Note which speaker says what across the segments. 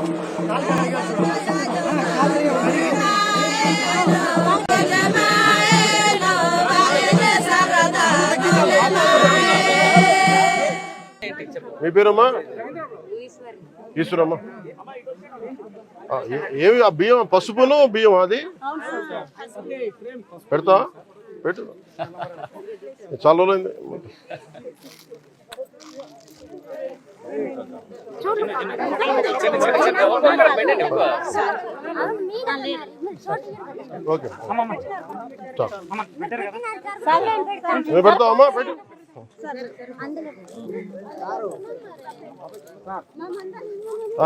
Speaker 1: మీ పేరమ్మా? ఈశ్వరమ్మా. ఏమి ఆ బియ్యం? పసుపును బియ్యం అది పెడతా పెట్టు. చాలా రోజులైంది. ఓకే పెడతావమ్మా పెట్టు.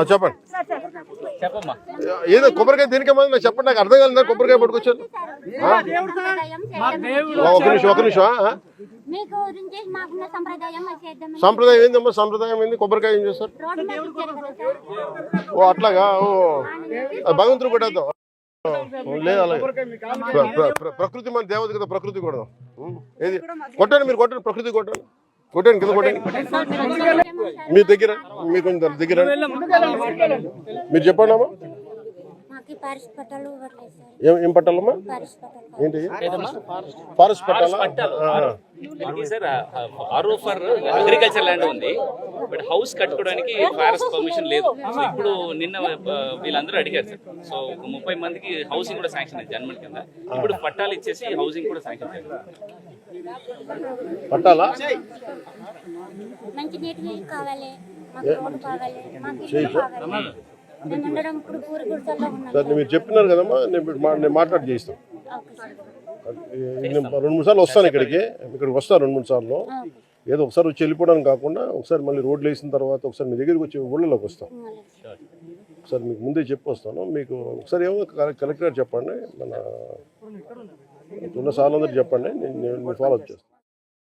Speaker 1: చెప్పండి. ఏదో కొబ్బరికాయ దేనికమ్మా నాకు చెప్పండి, నాకు అర్థం కాదు. కొబ్బరికాయ పట్టుకొచ్చాను. ఒక నిమిషం. సంప్రదాయం ఏందమ్మా? సంప్రదాయం ఏంది? కొబ్బరికాయ ఏం చేస్తారు? ఓ అట్లాగా. ఓ భగవంతుడు కొట్టేద్దాం. లేదు అలాగే. ప్రకృతి మన దేవత కదా, ప్రకృతి కొడదాం. ఏది కొట్టండి, మీరు కొట్టండి, ప్రకృతి కొట్టండి, కొట్టండి, కింద కొట్టండి. మీ దగ్గర మీ కొంచెం దగ్గర మీరు చెప్పండి అమ్మా. ఏం పట్టాలమ్మా? ఏంటి ఫారెస్ట్ పట్టాలా?
Speaker 2: Sir RO for agriculture land ఉంది, బట్ హౌస్ కట్టుకోవడానికి ఫారెస్ట్ పర్మిషన్ లేదు. సో ఇప్పుడు నిన్న వీళ్ళందరూ అడిగారు సార్. సో 30 మందికి హౌసింగ్ కూడా శాంక్షన్ అయింది జన్మన్ కింద. ఇప్పుడు పట్టాలు ఇచ్చేసి హౌసింగ్ కూడా శాంక్షన్ అయింది.
Speaker 1: పట్టాలా? సార్ మీరు చెప్పినారు కదమ్మా, నేను మాట్లాడి చేయిస్తాను. 2-3 సార్లు వస్తాను ఇక్కడికి వస్తాను 2-3 సార్లు. ఏదో ఒకసారి వచ్చి వెళ్ళిపోవడానికి కాకుండా ఒకసారి మళ్ళీ రోడ్లు వేసిన తర్వాత ఒకసారి మీ దగ్గరికి వచ్చి ఊళ్ళలోకి వస్తాను. ఒకసారి మీకు ముందే చెప్పి వస్తాను. మీకు ఒకసారి ఏమో కలెక్టర్ చెప్పండి, మన ఉన్న సార్లు అందరూ చెప్పండి, నేను ఫాలో అప్ చేస్తాను.